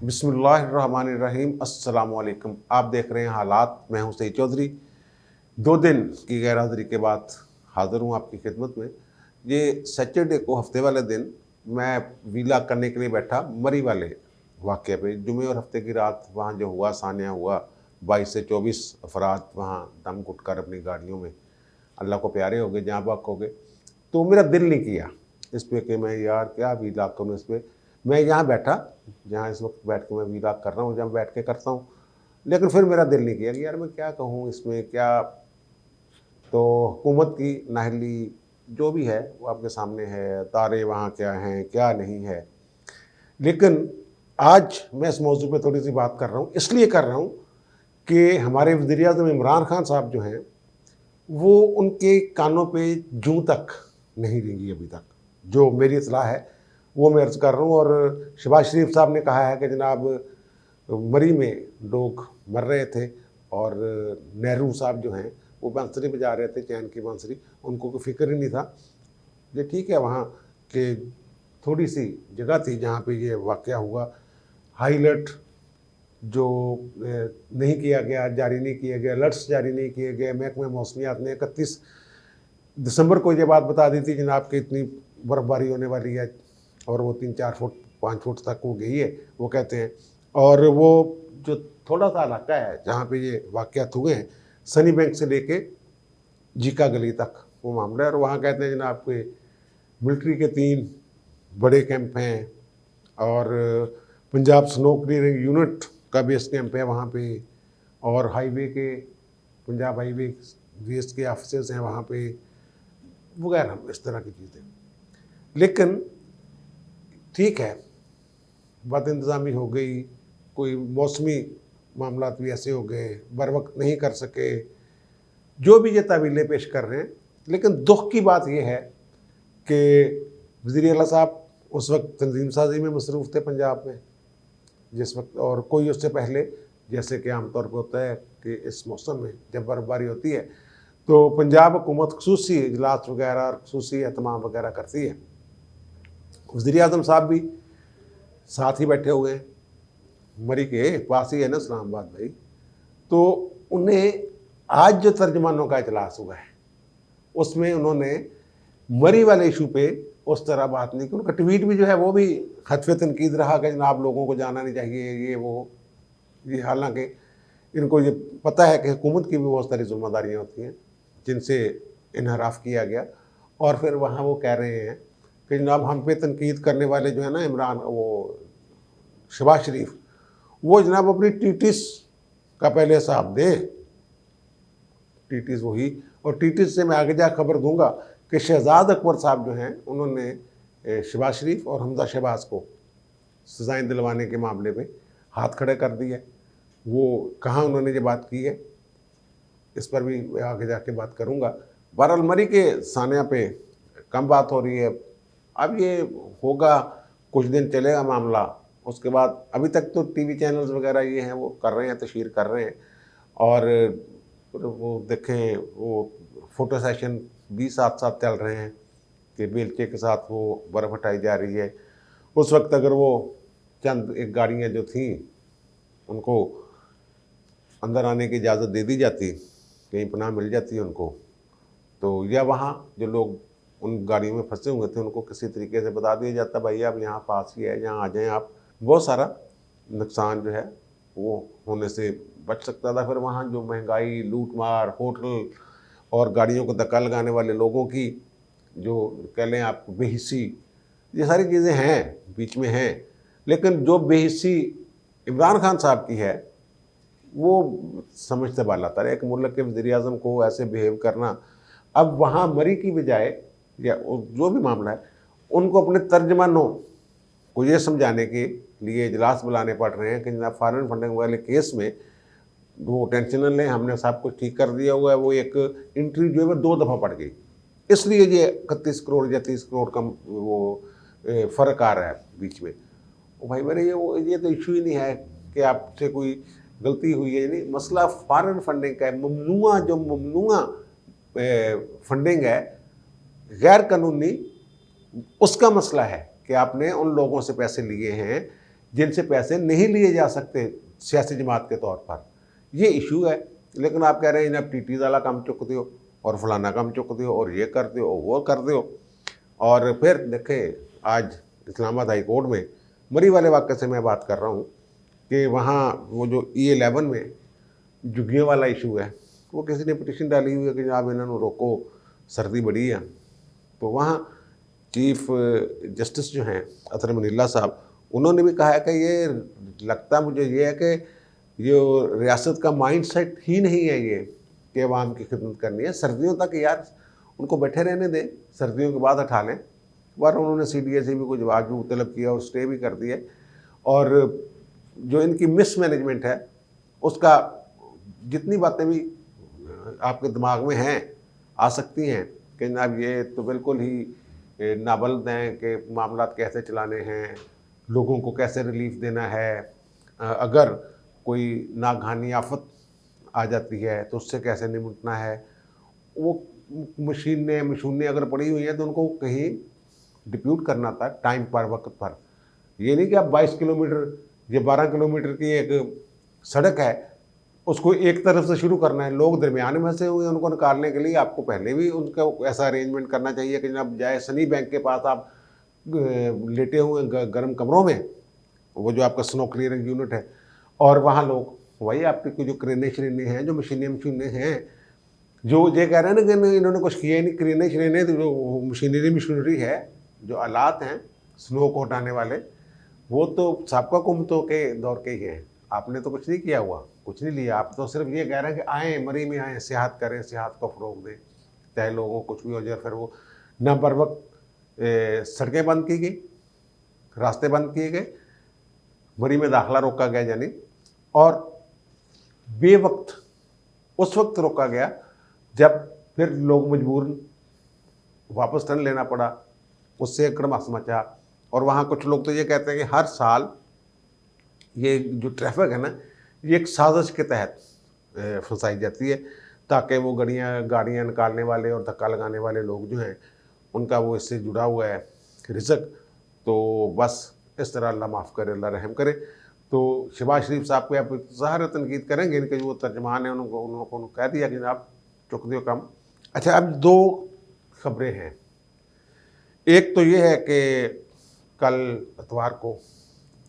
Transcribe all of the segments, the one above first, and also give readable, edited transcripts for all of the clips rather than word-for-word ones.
बिस्मिल्लाहिर्रहमानिर्रहीम। अस्सलामुअलैकुम। आप देख रहे हैं हालात। मैं हूं सईद चौधरी। 2 दिन की गैर हाज़िरी के बाद हाज़िर हूं आपकी खिदमत में। ये सैटरडे को हफ्ते वाले दिन मैं वीलॉग करने के लिए बैठा मरी वाले वाक़े पे। जुमे और हफ्ते की रात वहाँ जो हुआ सान्या हुआ, 22 से 24 अफराद वहाँ दम घुट कर अपनी गाड़ियों में अल्लाह को प्यारे हो गए, जाँ बाक हो गए। तो मेरा दिल नहीं किया इस पे कि मैं यार क्या वीलॉग करूँ इस पे। मैं यहाँ बैठा जहाँ इस वक्त बैठ के मैं वीलॉग कर रहा हूँ, जहाँ बैठ के करता हूँ, लेकिन फिर मेरा दिल नहीं किया कि यार मैं क्या कहूँ इसमें क्या। तो हुकूमत की नाअहली जो भी है वो आपके सामने है, तारे वहाँ क्या हैं क्या नहीं है। लेकिन आज मैं इस मौजू पे थोड़ी सी बात कर रहा हूँ, इसलिए कर रहा हूँ कि हमारे वज़ीर-ए-आज़म इमरान खान साहब जो हैं वो उनके कानों पे जूं तक नहीं रेंगी अभी तक। जो मेरी इत्तला है वो मैं अर्ज़ कर रहा हूँ। और शहबाज शरीफ साहब ने कहा है कि जनाब मरी में लोग मर रहे थे और नेहरू साहब जो हैं वो बांसुरी बजा रहे थे, चैन की बांसुरी, उनको कोई फ़िक्र ही नहीं था। ये ठीक है, वहाँ के थोड़ी सी जगह थी जहाँ पे ये वाक़या हुआ। हाई अलर्ट जो नहीं किया गया, जारी नहीं किया गया, अलर्ट्स जारी नहीं किए गए। महकमे मौसमियात ने 31 दिसंबर को ये बात बता दी थी जनाब कि इतनी बर्फ़बारी होने वाली है और वो 3-4 फुट 5 फुट तक वो गई है, वो कहते हैं। और वो जो थोड़ा सा इलाका है जहाँ पे ये वाक़यात हुए हैं, सनी बैंक से लेके जीका गली तक वो मामला है। और वहाँ कहते हैं जनाब कि मिलिट्री के 3 बड़े कैंप हैं और पंजाब स्नो क्लियरिंग यूनिट का बेस कैंप है वहाँ पे, और हाईवे के पंजाब हाईवे बीएस के ऑफिसर्स हैं वहाँ पे वगैरह इस तरह की चीज़ें। लेकिन ठीक है, बद इंतज़ामी हो गई, कोई मौसमी मामला भी ऐसे हो गए, बर वक्त नहीं कर सके, जो भी ये तावीलें पेश कर रहे हैं। लेकिन दुख की बात यह है कि वज़ीर आला साहब उस वक्त तंजीम साजी में मसरूफ़ थे पंजाब में जिस वक्त, और कोई उससे पहले, जैसे कि आम तौर पर होता है कि इस मौसम में जब बर्फ़बारी होती है तो पंजाब हुकूमत ख़ुसूसी इजलास वगैरह और ख़ुसूसी एहतमाम वगैरह करती है। वज़ीर-ए-आज़म साहब भी साथ ही बैठे हुए हैं, मरी के पास ही है ना इस्लामाबाद भाई। तो उन्हें आज जो तर्जमानों का इजलास हुआ है उसमें उन्होंने मरी वाले इशू पे उस तरह बात नहीं की। उनका ट्वीट भी जो है वो भी हतफ़ तनकीद रहा कि जनाब लोगों को जाना नहीं चाहिए, ये वो। ये हालांकि इनको ये पता है कि हुकूमत की भी बहुत सारी ज़िम्मेदारियाँ होती हैं जिनसे इनहराफ किया गया। और फिर वहाँ वो कह रहे हैं कि जनाब हम पे तनकीद करने वाले जो है ना इमरान, वो शहबाज शरीफ, वो जनाब अपनी टीटीस का पहले हिसाब दे। टीटीस वही, और टीटीस से मैं आगे जा खबर दूंगा कि शहजाद अकबर साहब जो हैं उन्होंने शहबाज शरीफ और हमजा शहबाज को सज़ाएं दिलवाने के मामले में हाथ खड़े कर दिए। वो कहाँ उन्होंने ये बात की है इस पर भी आगे जाके बात करूँगा। बहरहाल मरी के सानिया पे कम बात हो रही है। अब ये होगा, कुछ दिन चलेगा मामला, उसके बाद अभी तक तो टीवी चैनल्स वगैरह ये हैं वो कर रहे हैं, तशहीर कर रहे हैं। और वो देखें वो फ़ोटो सेशन भी साथ साथ चल रहे हैं कि बेलचे के साथ वो बर्फ़ हटाई जा रही है। उस वक्त अगर वो चंद एक गाड़ियाँ जो थीं उनको अंदर आने की इजाज़त दे दी जाती, कहीं पनाह मिल जाती उनको, तो या वहाँ जो लोग उन गाड़ियों में फंसे हुए थे उनको किसी तरीके से बता दिया जाता भाई आप यहाँ पास ही है, यहाँ आ जाएं आप। बहुत सारा नुकसान जो है वो होने से बच सकता था। फिर वहाँ जो महंगाई, लूट मार, होटल और गाड़ियों को धक्का लगाने वाले लोगों की जो कह लें आप बेहिस्सी, ये सारी चीज़ें हैं बीच में हैं। लेकिन जो बेहिस्सी इमरान खान साहब की है वो समझ से बाला तर है। एक मुल्क के वज़ीर-ए-आज़म को ऐसे बिहेव करना। अब वहाँ मरी की बजाय या जो भी मामला है उनको अपने तर्जमानों को ये समझाने के लिए इजलास बुलाने पड़ रहे हैं कि जनाब फॉरेन फंडिंग वाले केस में वो टेंशन न लें, हमने सब कुछ ठीक कर दिया हुआ है। वो एक एंट्री जो है वो 2 दफ़ा पड़ गई, इसलिए ये 31 करोड़ या 30 करोड़ का वो फ़र्क आ रहा है बीच में। ओ भाई मेरे ये तो इशू ही नहीं है कि आपसे कोई गलती हुई है। नहीं, मसला फॉरेन फंडिंग का है। ममनुआ जो ममनुआ फंडिंग है गैर कानूनी, उसका मसला है कि आपने उन लोगों से पैसे लिए हैं जिनसे पैसे नहीं लिए जा सकते सियासी जमात के तौर पर। ये इशू है। लेकिन आप कह रहे हैं जनाब टीटी वाला काम चुक दो और फलाना काम चुक दो और ये कर दो वो कर दो। और फिर देखें आज इस्लामाबाद हाई कोर्ट में मरी वाले वाक़े से मैं बात कर रहा हूँ कि वहाँ वो जो E11 में झुग्गियों वाला इशू है, वो किसी ने पिटीशन डाली हुई है कि जनाब इन्होंने रोको, सर्दी बड़ी है। तो वहाँ चीफ जस्टिस जो हैं अतर मनीला साहब, उन्होंने भी कहा है कि ये लगता मुझे ये है कि ये रियासत का माइंडसेट ही नहीं है ये कि अवाम की खिदमत करनी है। सर्दियों तक यार उनको बैठे रहने दें, सर्दियों के बाद हटा लें। बार उन्होंने CDA से भी कोई जवाब तलब किया और स्टे भी कर दिए। और जो इनकी मिसमैनेजमेंट है उसका जितनी बातें भी आपके दिमाग में हैं आ सकती हैं कि जनाब ये तो बिल्कुल ही नाबल्द हैं कि मामला कैसे चलाने हैं, लोगों को कैसे रिलीफ देना है, अगर कोई नागहानी आफत आ जाती है तो उससे कैसे निपटना है। वो मशीनें अगर पड़ी हुई हैं तो उनको कहीं डिप्यूट करना था टाइम पर, वक्त पर। ये नहीं कि आप 22 किलोमीटर या 12 किलोमीटर की एक सड़क है उसको एक तरफ से शुरू करना है, लोग दरमियान में फंसे हुए हैं, उनको निकालने के लिए आपको पहले भी उनका ऐसा अरेंजमेंट करना चाहिए कि जनाब जाए सनी बैंक के पास आप लेटे हुए गर्म कमरों में, वो जो आपका स्नो क्लियरिंग यूनिट है, और वहाँ लोग वही आपकी जो क्रेनें श्रेनें हैं, जो मशीनें हैं, जो ये कह रहे हैं ना कि इन्होंने कुछ किया ही नहीं, क्रेनें श्रेनें जो मशीनरी है, जो आलात हैं स्नो को हटाने वाले, वो तो साबका हुकूमतों के दौर के ही हैं। आपने तो कुछ नहीं किया हुआ, कुछ नहीं लिया। आप तो सिर्फ ये कह रहे हैं कि आएँ मरी में आएँ, सियाहत करें, सियाहत को फ़रोग़ दें, चाहे लोगों को कुछ भी हो जाए। फिर वो न बर वक्त सड़कें बंद की गई, रास्ते बंद किए गए, मरी में दाखिला रोका गया यानी, और बेवक्त उस वक्त रोका गया जब फिर लोग मजबूरन वापस टर्न लेना पड़ा, उससे कड़मास मचा। और वहाँ कुछ लोग तो ये कहते हैं कि हर साल ये जो ट्रैफिक है ना, ये एक साजिश के तहत फंसाई जाती है ताकि वो गाड़ियाँ निकालने वाले और धक्का लगाने वाले लोग जो हैं उनका वो इससे जुड़ा हुआ है रिज़्क। तो बस इस तरह अल्लाह माफ़ करे, अल्लाह रहम करे। तो शहबाज शरीफ साहब को आप ज़ाहिर तनकीद करेंगे, इनके जो तर्जमान हैं उनको कह दिया कि आप चुक दियो कम। अच्छा, अब 2 खबरें हैं। एक तो ये है कि कल इतवार को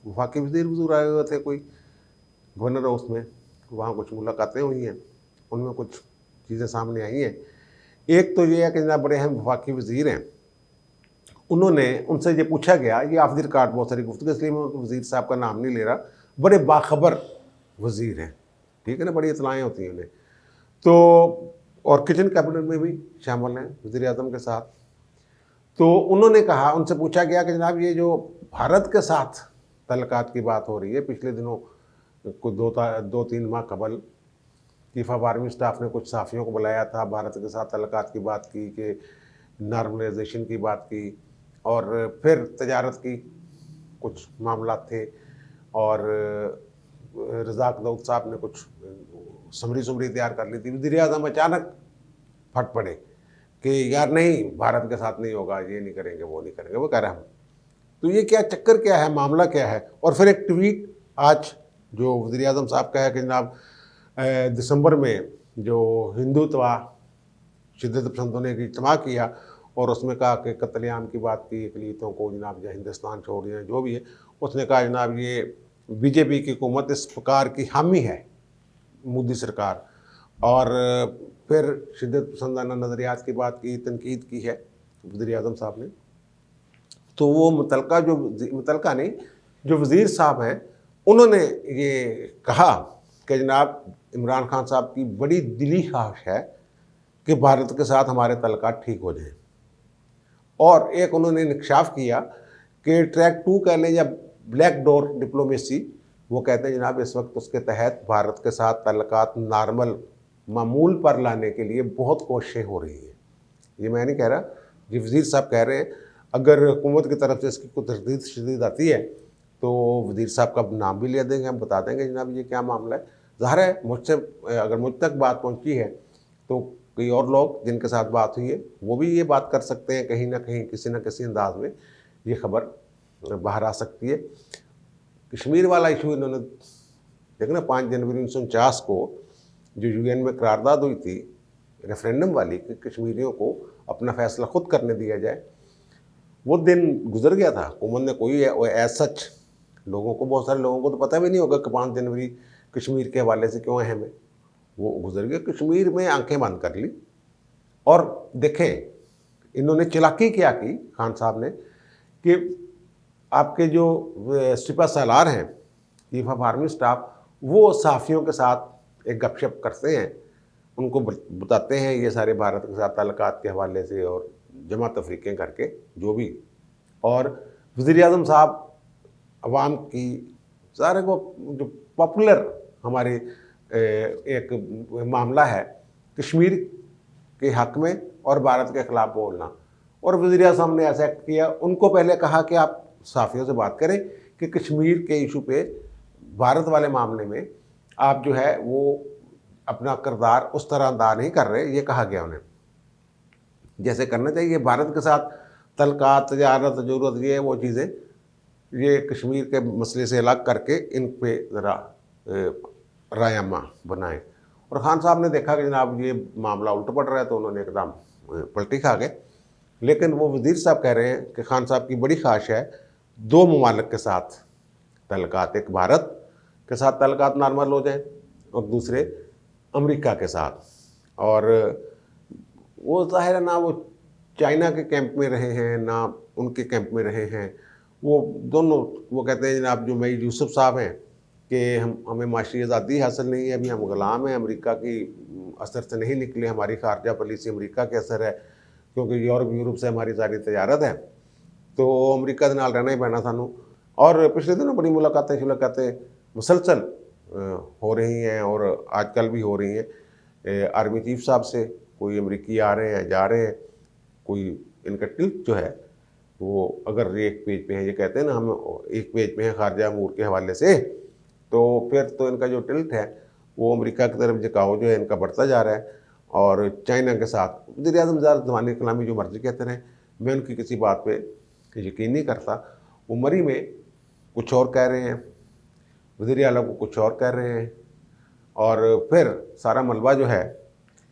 वफाकी वज़ीर हुज़ूर आए हुए थे कोई गवर्नर हाउस में, वहाँ कुछ मुलाकातें हुई हैं, उनमें कुछ चीज़ें सामने आई हैं। एक तो ये है कि जनाब बड़े अहम वफाकी वज़ीर हैं, उन्होंने उनसे ये पूछा गया, ये ऑफ द रिकॉर्ड बहुत सारी गुफ्तगू, इसलिए मैं वज़ीर साहब का नाम नहीं ले रहा, बड़े बाखबर वज़ीर हैं, ठीक है ना, बड़ी इतलाएँ होती हैं उन्हें। तो और किचन कैबिनेट में भी शामिल हैं वज़ीर आज़म के साथ। तो उन्होंने कहा, उनसे पूछा गया कि जनाब ये जो भारत के साथ तल्लुकात की बात हो रही है, पिछले दिनों कुछ 2-3 माह कबल चीफ ऑफ आर्मी स्टाफ ने कुछ सहाफ़ियों को बुलाया था, भारत के साथ तल्लुकात की बात की, कि नॉर्मलाइजेशन की बात की, और फिर तजारत की कुछ मामला थे, और रज़ाक दाऊद साहब ने कुछ समरी तैयार कर ली थी। वज़ीर आज़म अचानक फट पड़े कि यार नहीं, भारत के साथ नहीं होगा, ये नहीं करेंगे, वो नहीं करेंगे, वो कह रहे हम। तो ये क्या चक्कर क्या है, मामला क्या है? और फिर एक ट्वीट आज जो वज़ीर आज़म साहब का है कि जनाब दिसंबर में जो हिंदुत्व शिद्दत पसंदों ने इज्तिमा किया और उसमें कहा कि कत्लेआम की बात की, अक़लियतों को जनाब या हिंदुस्तान छोड़ दिया, जो भी है, उसने कहा जनाब ये बीजेपी की हुकूमत इस प्रकार की हामी है, मोदी सरकार। और फिर शिद्दत पसंदाना नज़रियात की बात की, तनकीद की है वज़ीर आज़म साहब ने। तो वो मुतलका नहीं, जो वज़ीर साहब हैं, उन्होंने ये कहा कि जनाब इमरान खान साहब की बड़ी दिली ख्वाहिश है कि भारत के साथ हमारे तल्लुकात ठीक हो जाएं। और एक उन्होंने इंकशाफ किया कि ट्रैक 2 कह लें या ब्लैक डोर डिप्लोमेसी, वो कहते हैं जनाब इस वक्त उसके तहत भारत के साथ तल्लुकात नॉर्मल मामूल पर लाने के लिए बहुत कोशिशें हो रही हैं। ये मैं नहीं कह रहा, ये वज़ीर साहब कह रहे हैं। अगर हुकूमत की तरफ से इसकी कोई तरदीद शदीद आती है तो वज़ीर साहब का नाम भी ले देंगे, हम बता देंगे जनाब ये क्या मामला है। ज़ाहिर है मुझसे अगर मुझ तक बात पहुंची है तो कई और लोग जिनके साथ बात हुई है वो भी ये बात कर सकते हैं, कहीं ना कहीं किसी न किसी अंदाज में ये खबर बाहर आ सकती है। कश्मीर वाला इशू इन्होंने देखो ना, 5 जनवरी 1949 को जो यूएन में करारदाद हुई थी रेफरेंडम वाली कि कश्मीरियों को अपना फैसला खुद करने दिया जाए, वो दिन गुजर गया था। हुकूमत ने कोई एज सच लोगों को, बहुत सारे लोगों को तो पता भी नहीं होगा कि 5 जनवरी कश्मीर के हवाले से क्यों अहम है। वो गुजर गया, कश्मीर में आंखें बंद कर ली। और देखें इन्होंने चालाकी क्या की खान साहब ने कि आपके जो सिपा सालार हैं, चीफ ऑफ आर्मी स्टाफ, वो सहाफ़ियों के साथ एक गपशप करते हैं, उनको बताते हैं ये सारे भारत के साथ ताल्लुकात के हवाले से और जमा तफरीक़ें करके जो भी। और वज़ीर-ए-आज़म साहब अवाम की सारे को जो पॉपुलर हमारे एक मामला है कश्मीर के हक़ में और भारत के ख़िलाफ़ बोलना, और वज़ीर-ए-आज़म ने ऐसा एक्ट किया। उनको पहले कहा कि आप सहाफ़ियों से बात करें कि कश्मीर के इशू पे, भारत वाले मामले में आप जो है वो अपना किरदार उस तरह अदा नहीं कर रहे। ये कहा गया उन्हें जैसे करना चाहिए। भारत के साथ तल्लुकात, तजारत, ज़रूरत, ये वो चीज़ें, ये कश्मीर के मसले से अलग करके इन पे ज़रा रायमा बनाएं। और ख़ान साहब ने देखा कि जनाब ये मामला उल्टा पड़ रहा है, तो उन्होंने एकदम पलटी खा गए। लेकिन वो वज़ीर साहब कह रहे हैं कि खान साहब की बड़ी ख्वाहिश है 2 ममालिक के साथ तल्लुकात, एक भारत के साथ तल्लुकात नॉर्मल हो जाए और दूसरे अमेरिका के साथ। और वो ज़ाहिर है ना वो चाइना के कैंप में रहे हैं ना उनके कैंप में रहे हैं, वो दोनों। वो कहते हैं जनाब जो मई यूसुफ साहब हैं कि हमें माशी आज़ादी हासिल नहीं है, अभी हम ग़ुलाम हैं, अमेरिका की असर से नहीं निकले, हमारी खारजा पॉलिसी अमेरिका के असर है, क्योंकि यूरोप से हमारी सारी तजारत है, तो अमेरिका के नाल रहना ही पैना सानू। और पिछले दिनों बड़ी मुलाकातें मुसलसल हो रही हैं और आजकल भी हो रही हैं आर्मी चीफ साहब से। कोई अमरीकी आ रहे हैं, जा रहे हैं, कोई इनका टिल्ट जो है वो अगर एक पेज पे है, ये कहते हैं ना हम एक पेज पे हैं खारजा अमूर के हवाले से, तो फिर तो इनका जो टिल्ट है वो अमेरिका की तरफ झुकाव जो है इनका बढ़ता जा रहा है। और चाइना के साथ वज़ीर-ए-आज़म ज़मानी कलामी जो मर्जी कहते रहें, मैं उनकी किसी बात पे यकीन नहीं करता। वो मरी में कुछ और कह रहे हैं, वज़ीर आला को कुछ और कह रहे हैं, और फिर सारा मलबा जो है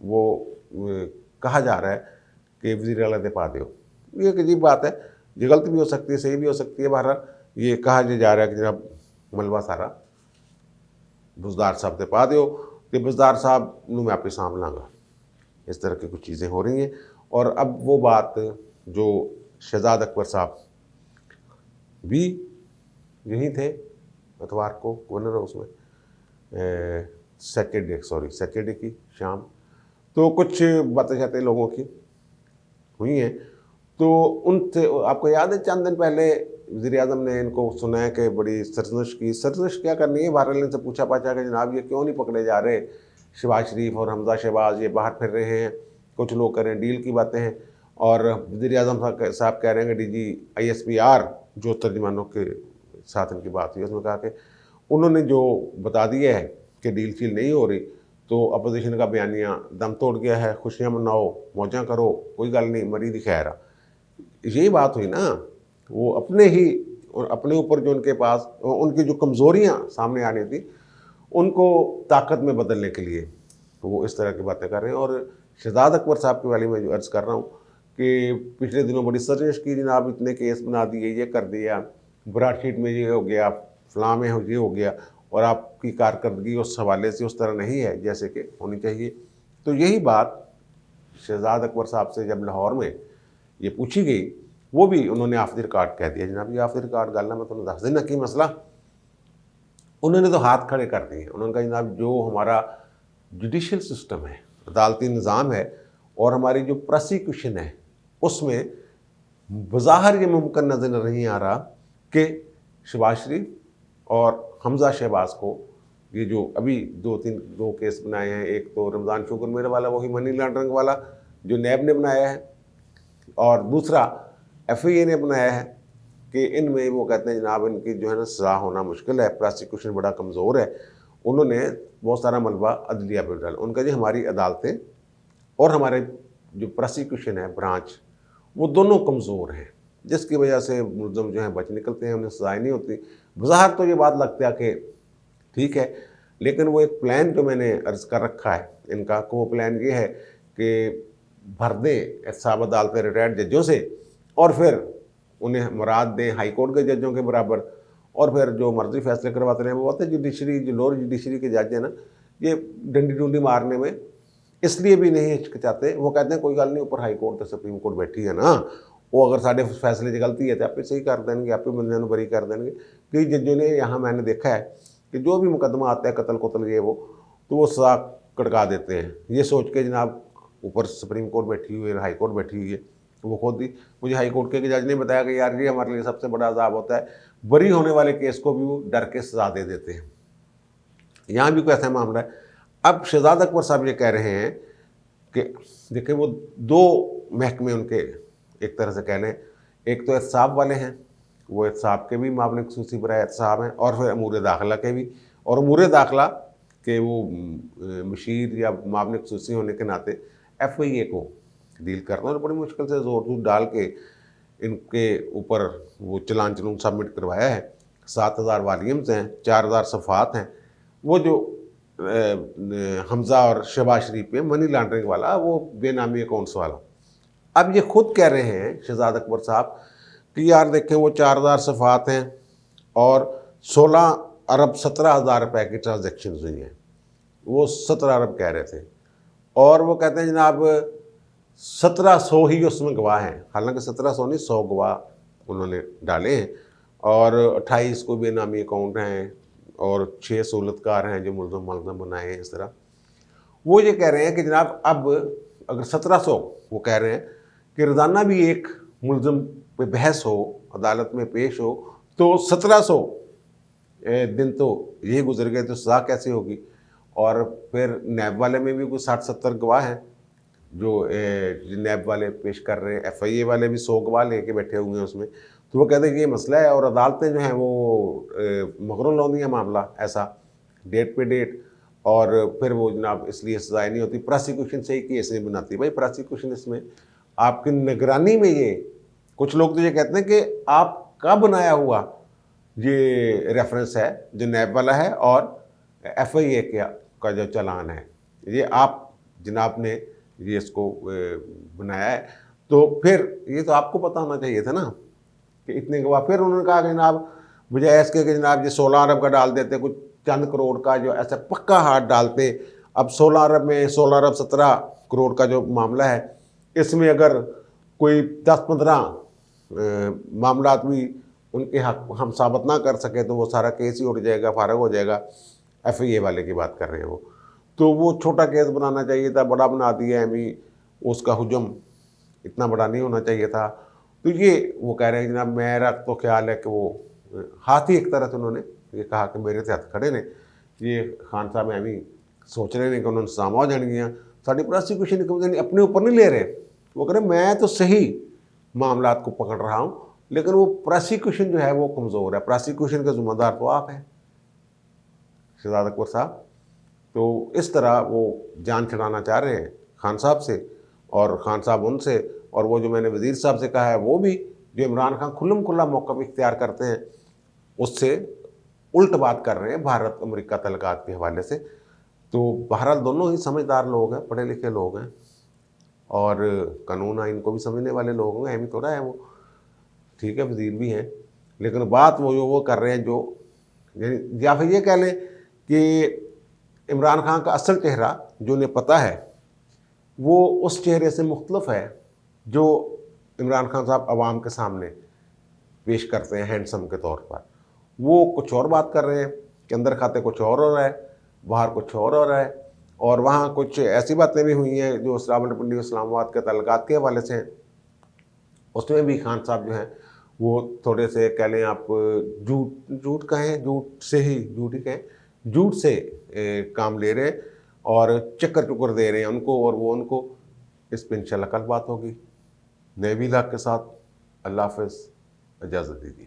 वो कहा जा रहा है कि वज़ीर आला दे पा दो। ये एक अजीब बात है, ये गलत भी हो सकती है, सही भी हो सकती है। बहरहाल ये कहा जा रहा है कि जनाब मलबा सारा बुज़दार साहब दे पा दो, कि बुज़दार साहब नू मैं आपे साम लाँगा। इस तरह की कुछ चीज़ें हो रही हैं। और अब वो बात जो शहजाद अकबर साहब भी यहीं थे इतवार को, गवर्नर हाउस में, सैटरडे की शाम, तो कुछ बातें लोगों की हुई हैं। तो उनसे आपको याद है चंद दिन पहले वज़ीर-ए-आज़म ने इनको सुनाया कि बड़ी सरजश की। सरजश क्या करनी है, बहरहाल इनसे पूछा पाछा कि जनाब ये क्यों नहीं पकड़े जा रहे, शहबाज शरीफ और हमजा शहबाज ये बाहर फिर रहे हैं, कुछ लोग कह रहे हैं डील की बातें हैं। और वज़ीर-ए-आज़म साहब कह रहे हैं कि DG ISPR जो तर्जुमानों के साथ इनकी बात हुई, उसमें कहा कि उन्होंने जो बता दिया है कि डील शील नहीं हो रही, तो अपोजिशन का बयानिया दम तोड़ गया है, खुशियाँ मनाओ, मौजां करो, कोई गल नहीं, मरी दी खैर आ। यही बात हुई ना, वो अपने ही और अपने ऊपर जो उनके पास उनकी जो कमज़ोरियाँ सामने आनी थी उनको ताकत में बदलने के लिए वो इस तरह की बातें कर रहे हैं। और शहजाद अकबर साहब के वाले मैं जो अर्ज़ कर रहा हूँ कि पिछले दिनों बड़ी सरजश की, जनाब इतने केस बना दिए, ये कर दिया, ब्राडशीट में ये हो गया, फलां में ये हो गया, और आपकी कारकर्दगी उस हवाले से उस तरह नहीं है जैसे कि होनी चाहिए। तो यही बात शहजाद अकबर साहब से जब लाहौर में ये पूछी गई, वो भी उन्होंने ऑफ द रिकॉर्ड कह दिया, जनाब ये ऑफ द रिकॉर्ड गल है, मैं तुम्हें दस देना की मसला। उन्होंने तो हाथ खड़े कर दिए। उन्होंने कहा जनाब जो हमारा जुडिशल सिस्टम है, अदालती निज़ाम है, और हमारी जो प्रोसिक्यूशन है, उसमें बज़ाहिर ये मुमकिन नज़र नहीं आ रहा कि शहबाज शरीफ और हमजा शहबाज को ये जो अभी दो केस बनाए हैं, एक तो रमज़ान शुगर मेरे वाला वही मनी लॉन्ड्रिंग वाला जो नैब ने बनाया है, और दूसरा FIA ने बनाया है, कि इनमें वो कहते हैं जनाब इनकी जो है ना सज़ा होना मुश्किल है, प्रोसिक्यूशन बड़ा कमज़ोर है। उन्होंने बहुत सारा मलबा अदलिया पर डाला। उनका जी हमारी अदालतें और हमारे जो प्रोसिक्यूशन है ब्रांच, वो दोनों कमज़ोर हैं, जिसकी वजह से मुलज़म जो हैं बच निकलते हैं, उन्हें सजाएँ नहीं होती। बज़ाहिर तो ये बात लगता है कि ठीक है, लेकिन वो एक प्लान जो मैंने अर्ज़ कर रखा है इनका, को वो प्लान ये है कि भर दें एहतसाब अदालतें रिटायर्ड जजों से और फिर उन्हें मुराद दें हाई कोर्ट के जजों के बराबर, और फिर जो मर्जी फैसले करवाते हैं। वो होते हैं जुडिशरी, जो लोअर जुडिशरी के जज हैं ना, ये डंडी डुंडी मारने में इसलिए भी नहीं हिचकिचाते। वो कहते हैं कोई गल नहीं, ऊपर हाई कोर्ट तो सुप्रीम कोर्ट बैठी है ना, वो अगर साढ़े फैसले की गलती है तो आप सही कर देंगे, आप बंदे को बरी कर देंगे। कई जजों ने यहाँ मैंने देखा है कि जो भी मुकदमा आता है कत्ल कुतल ये वो, तो वो सजा कटका देते हैं, ये सोच के जनाब ऊपर सुप्रीम कोर्ट बैठी हुई है, हाई कोर्ट बैठी हुई है। वो खुद ही मुझे हाई कोर्ट के जज ने बताया कि यार ये हमारे लिए सबसे बड़ा अजाब होता है, बरी होने वाले केस को भी वो डर के सजा दे देते हैं। यहाँ भी कोई ऐसा मामला है। अब शहजाद अकबर साहब ये कह रहे हैं कि देखिए वो दो महकमे उनके एक तरह से कह लें, एक तो एहतसाब वाले हैं, वो एहतसाब के भी मामले खसूसी बराए एहतसाब हैं, और फिर अमूर दाखिला के भी, और अमूर दाखिला के वो मशीर या मामले खसूसी होने के नाते FIA को डील करना, और बड़ी मुश्किल से जोर दूर डाल के इनके ऊपर वो चलान चलून सबमिट करवाया है। 7000 वालियम्स हैं, 4000 सफ़ात हैं। वो जो हमज़ा और शहबाज शरीफ पे मनी लॉन्ड्रिंग वाला, वो बेनामी अकाउंट्स वाला, अब ये खुद कह रहे हैं शहजाद अकबर साहब कि यार देखें वो 4000 सफ़ात हैं और 16 अरब 17,000 रुपये की ट्रांजेक्शन हुई हैं। वो 17 अरब कह रहे थे, और वो कहते हैं जनाब 1700 ही उसमें गवाह हैं, हालांकि 1700 नहीं 100 गवाह उन्होंने डाले हैं, और 28 को बेनामी अकाउंट हैं, और 6 सहूलतकार हैं जो मुल्ज़म बनाए हैं। इस तरह वो ये कह रहे हैं कि जनाब अब अगर 1700 वो कह रहे हैं कि रोज़ाना भी एक मुल्ज़म पे बहस हो, अदालत में पेश हो, तो 1700 दिन तो ये गुजर गए, तो सज़ा कैसे होगी। और फिर नैब वाले में भी कुछ 60-70 गवाह हैं जो नैब वाले पेश कर रहे हैं, FIA वाले भी 100 गवाह लेके बैठे हुए हैं उसमें। तो वो कहते हैं कि ये मसला है, और अदालतें जो हैं वो मगरों लौंदी है मामला ऐसा डेट पे डेट, और फिर वो जनाब इसलिए सजाएँ नहीं होती। प्रोसिक्यूशन से ही केस नहीं बनाती। भाई प्रोसिक्यूशन इसमें आपकी निगरानी में, ये कुछ लोग तो ये कहते हैं कि आपका बनाया हुआ ये रेफरेंस है जो नैब वाला है और FIA का जो चालान है, ये आप जनाब ने ये इसको बनाया है, तो फिर ये तो आपको पता होना चाहिए था ना कि इतने गवाह। फिर उन्होंने कहा कि जनाब मुझे ऐसे कि जनाब ये 16 अरब का डाल देते, कुछ चंद करोड़ का जो ऐसा पक्का हाथ डालते। अब 16 अरब में 16 अरब 17 करोड़ का जो मामला है, इसमें अगर कोई 10-15 मामला भी उनके हक हम साबित ना कर सके तो वो सारा केस ही उठ जाएगा, फारग हो जाएगा। FIA वाले की बात कर रहे हैं वो, तो वो छोटा केस बनाना चाहिए था, बड़ा बना दिया है अभी, उसका हुजम इतना बड़ा नहीं होना चाहिए था। तो ये वो कह रहे हैं जनाब मेरा तो ख्याल है कि वो हाथ ही एक तरह से उन्होंने ये कहा कि मेरे से हाथ खड़े ने, ये खान साहब अभी सोच रहे हैं कि उन्होंने सामा हो जाएंगियाँ, साड़ी प्रोसिक्यूशन अपने ऊपर नहीं ले रहे। वो कह रहे मैं तो सही मामला को पकड़ रहा हूँ, लेकिन वो प्रोसिक्यूशन जो है वो कमज़ोर है। प्रोसिक्यूशन का ज़िम्मेदार तो आप हैं शहजाद अकबर साहब। तो इस तरह वो जान छुड़ाना चाह रहे हैं खान साहब से, और खान साहब उनसे, और वो जो मैंने वज़ीर साहब से कहा है वो भी, जो इमरान खान खुल्लम खुल्ला मौक़िफ़ इख्तियार करते हैं, उससे उल्ट बात कर रहे हैं भारत अमेरिका तल्लुकात के हवाले से। तो बहरहाल दोनों ही समझदार लोग हैं, पढ़े लिखे लोग हैं, और कानून आइन को भी समझने वाले लोग होंगे, अहमी थोड़ा है वो, ठीक है वज़ीर भी हैं, लेकिन बात वो कर रहे हैं जो, या फिर ये कह लें कि इमरान खान का असल चेहरा जो उन्हें पता है वो उस चेहरे से मुख्तलिफ है जो इमरान खान साहब आवाम के सामने पेश करते हैं हैंडसम के तौर पर। वो कुछ और बात कर रहे हैं कि अंदर खाते कुछ और हो रहा है, बाहर कुछ और हो रहा है, और वहाँ कुछ ऐसी बातें भी हुई हैं जो रावलपिंडी इस्लामाबाद के तल्लुकात के हवाले से हैं। उसमें भी खान साहब जो हैं वो थोड़े से कह लें आप झूठ कहें, झूठ ही कहें, झूठ से काम ले रहे हैं और चक्कर चुक्कर दे रहे हैं उनको, और वो उनको इस पर इंशाल्लाह कल बात होगी। नए विलाग के साथ अल्लाह हाफ़िज़, इजाज़त दीजिए।